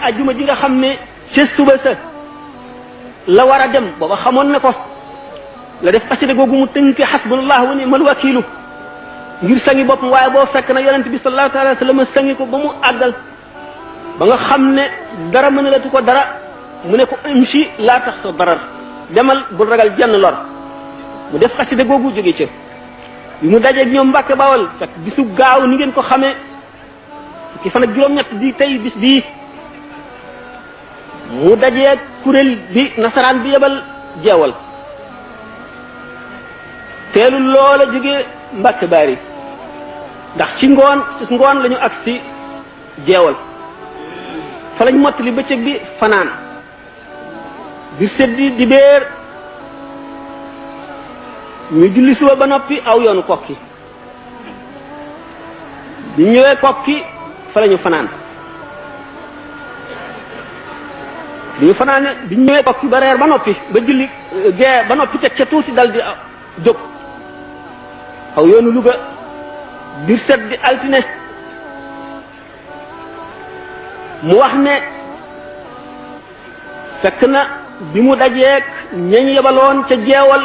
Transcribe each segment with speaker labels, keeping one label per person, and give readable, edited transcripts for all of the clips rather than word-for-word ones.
Speaker 1: ajjuma ji nga xam ne ca suba sa la war a dem booba xamoon na ko la def xasida googu mu tënke xasbunallah wa ni'mal wakiilu ngir sangi boppam waaye boo fekk na yonent bi sallallahu alayhi wa sallam sangi ko ba mu àggal ba nga xam ne dara mënalatu ko dara mu ne ko imshi laa tax sa darar demal bul ragal jenn lor mu def xasida googu jóge ca bi mu dajeeg ñoom Mbàkke Bawol fekk bisu gaaw ni ngeen ko xamee fukki fan ak juróom-ñett di tey bis bii mu dajeeg kuréel bi nasaraan bi yebal jeewal teelu loola jóge Mbàkke Baari ndax ci ngoon lañu agsi jeewal fa lañ mottali bëccëg bi fanaan di seddi di béer ñu julli suba ba noppi aw yoonu kokki bi ñëwee kokki fa lañu fanaan bi ñu fanaane bi ñëwee kokki ba reer ba noppi ba julli gee ba noppi teg ca tuuti dal di jóg aw yoonu Luga bir set di altine mu wax ne fekk na bi mu dajeek ñañ yebaloon ca jeewal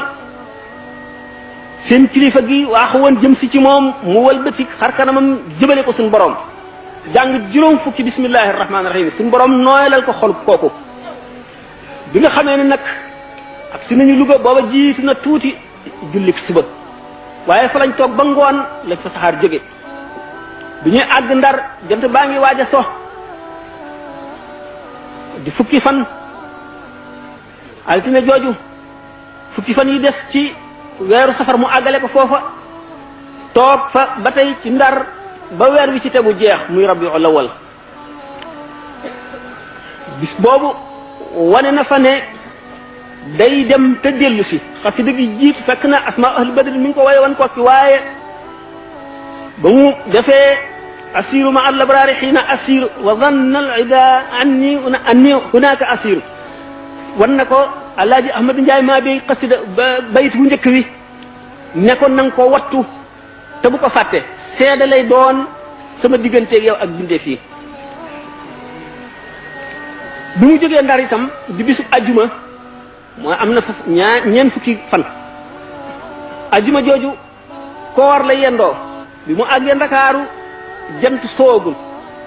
Speaker 1: seen kilifa gi waaxu woon jëm si ci moom mu wëlbati xar kanamam jëbale ko suñu borom jàng juróom fukki bismillahi rahmaani rahim suñu borom nooyalal ko xol kooku bi nga xamee ne nag ak si nañu Luga booba jiitu na tuuti jullik suba waaye fa lañ toog ba ngoon lañ fa saxaar jóge bi ñuy àgg Ndar jant baa ngi waaj a so di fukki fan altine jooju fukki fan yi des ci weeru safar mu àggale ko foofa toog fa ba tey ci Ndar ba weer wi ci tegu jeex muy Rabiul Awwal bis boobu wane na fa ne day dem te dellu si xasida gi jiitu fekk na asma ahli badri mi ngi ko waye wan kokki waaye ba mu defee asiru ma al abrari xiina asiru wa zanna al ida anni hunaka asiru wan na ko alaaji ahmad njaay maa bi xasida bayit bu njëkk wi ne ko nanga ko wattu te bu ko fàtte seede lay doon sama digganteeg yow ak bindee fii bi mu jógee Ndar itam di bisu ajjuma mooy am na fa ñeent fukki fan ajjuma jooju koor la yendoo bi mu àggee Ndakaaru jant soogul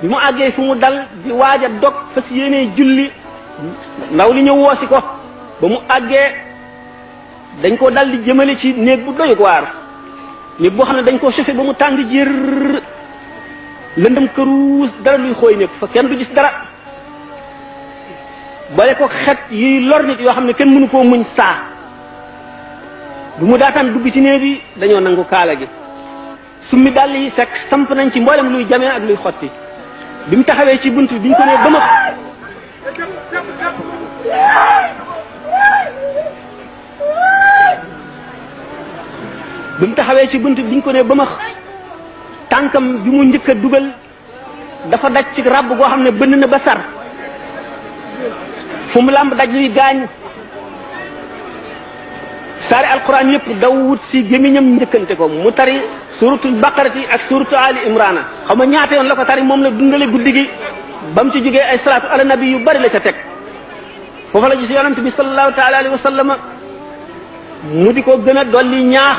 Speaker 1: bi mu àggee fu mu dal di waaj a dog fas yéenee julli ndaw li ñëw woosi ko ba mu àggee dañ ko dal di jëmale ci néeg bu doy waar néeg boo xam ne dañ koo chauffé ba mu tàng jër lëndëm këruus dara luy xooy nekk fa kenn du gis dara boole ko xet yuy lor nit yoo xam ne kenn mënu koo muñ saa bu mu daataan dugg ci néeg bi dañoo nangu kaala gi summi dàll yi fekk samp nañ ci mboolem luy jamee ak luy xotti bi mu taxawee ci bunt bi ñu ko nee ba ma bi mu taxawee ci bunt bi ñu ko nee ba ma tànkam bi mu njëkk a dugal dafa daj ci ràbb goo xam ne bënn na ba sar fu mu làmb daj luy gaañ saari alquran yëpp daw wut si gémmiñam njëkkante ko mu tari suratul baqarati ak suratu ali imrana xam nga ñaata yoon la ko tari moom la dundale guddi gi ba mu ci jógee ay salaatu ala nabi yu bari la ca teg foofa la gis yonent bi sallallahu taala alayhi wa sallam mu di ko gën a dolli ñaax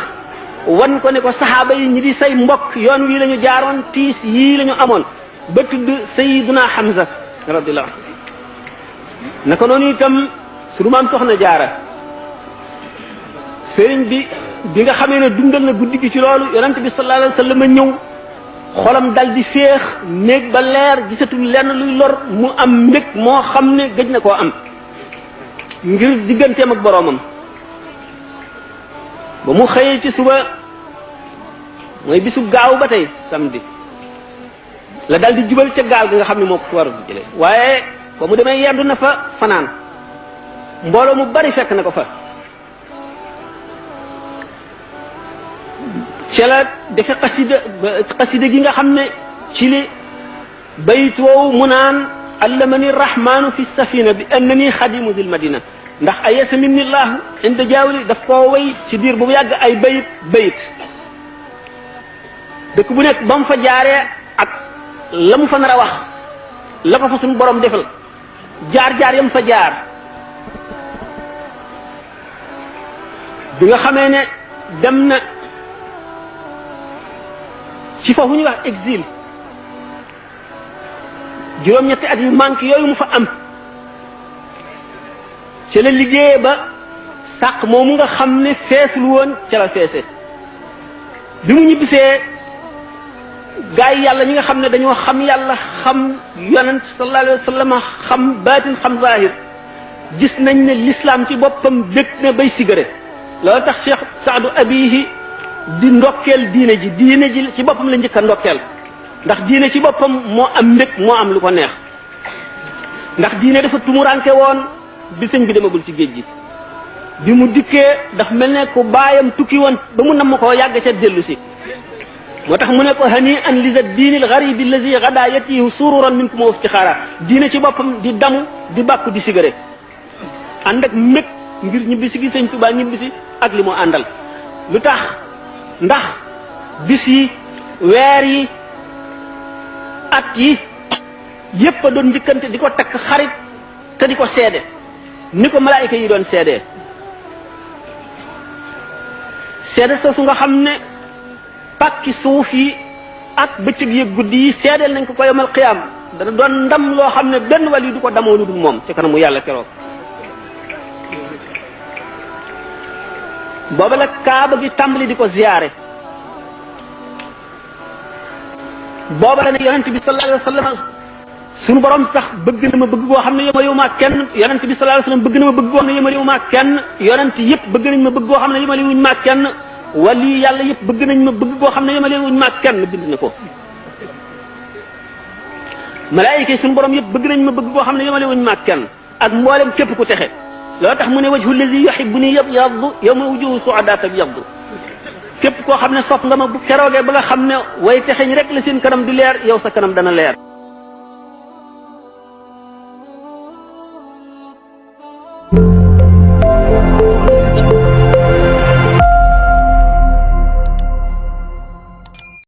Speaker 1: wan ko ne ko saxaaba yi ñi di say mbokk yoon wii la ñu jaaroon tiis yii la ñu amoon ba tudd sayiduna Hamza radiyallahu anhu naka noonu itam sunu maam soxna jaara sëriñ bi nga xamee ne dundal na guddi gi ci loolu yonent bi sallallahu alayhi wa sallam ñëw xolam dal di féex néeg ba leer gisatul lenn luy lor mu am mbég moo xam ne gëj na koo am ngir digganteem ak boroomam ba mu xëyee ci suba mooy bisu gaaw ba tey samedi la dal di jubal ca gaal gi nga xam ne moo ko fi war a jëlee waaye ba mu demee yendu na fa fanaan mbooloo mu bari fekk na ko fa ca la defe xasida gi nga xam ne ci li bayit woowu mu naan allamani rahmanu fi safina bi annani xadimu dil madina ndax ayesa minni llahu inda jaawli daf koo way ci diir bu yàgg ay bayit dëkk bu nekk ba mu fa jaaree ak la mu fa nar a wax la ko fa suñu borom defal jaar-jaar yam fa jaar bi nga xamee ne dem na ci foofu ñuy wax exil juróom-ñetti at yu manque yooyu mu fa am ci la liggéey ba sàq moomu nga xam ne feesul woon ca la feese bi mu ñibbisee gaa yi yàlla ñi nga xam ne dañoo xam yàlla xam yonent sallallahu alayhi wa sallam xam baatin xam zahir gis nañ ne l'islam ci boppam bég na bay sigare loolu tax Cheikh Saadu Abihi di ndokkeel diine ji ci boppam la njëkk a ndokkeel ndax diine ci boppam moo am mbég moo am lu ko neex ndax diine dafa tumuranke woon bi sëñ bi demagul ci géej gi bi mu dikkee daf mel ne ku baayam tukki woon ba mu namm koo yàgg ca dellu si moo tax mu ne ko hani an lisa diinil garibi allazi gada yatihu sururan minkum wa iftixaara diine ci boppam di damu di bàkku di sigare ànd ak mbég ngir ñibbisi gi sëñ Tuubaa ñibbisi ak li mu àndal lu tax ndax bis yi weer yi at yi yépp a doon njëkkante di ko takk xarit te di ko seede ni ko malaayika yi doon seedee seede soosu nga xam ne pàkki suuf yi ak bëccëg yi guddi yi seedeel nañ ko ko yomal xiyaam dana doon ndam loo xam ne benn wàll yi du ko damoo lu dul moom ci kanamu yàlla keroog booba la kaaba gi tàmbali di ko ziyaare booba la ne yonent bi sallallahu alayhi wa sallam sunu borom sax bëgg na ma bëgg goo xam ne yemalewu ma kenn yonent bi sallallahu alayhi wa sallam bëgg na ma bëgg goo xam ne yemalewu ma kenn yonent yëpp bëgg nañ ma bëgg goo xam ne yemalewuñ ma kenn wali yàlla yëpp bëgg nañ ma bëgg goo xam ne yemalewuñ ma kenn bind na ko malaayika yi sunu borom yëpp bëgg nañ ma bëgg goo xam ne yemalewuñ ma kenn ak mboolem képp ku texe loo tax mu ne wajhu allazi yuhibbuni yabyaddu yawma wujuhu su'adaa tabyaddu képp koo xam ne sopp nga ma bu keroogee ba nga xam ne way texeñ rek la seen kanam di leer yow sa kanam dana leer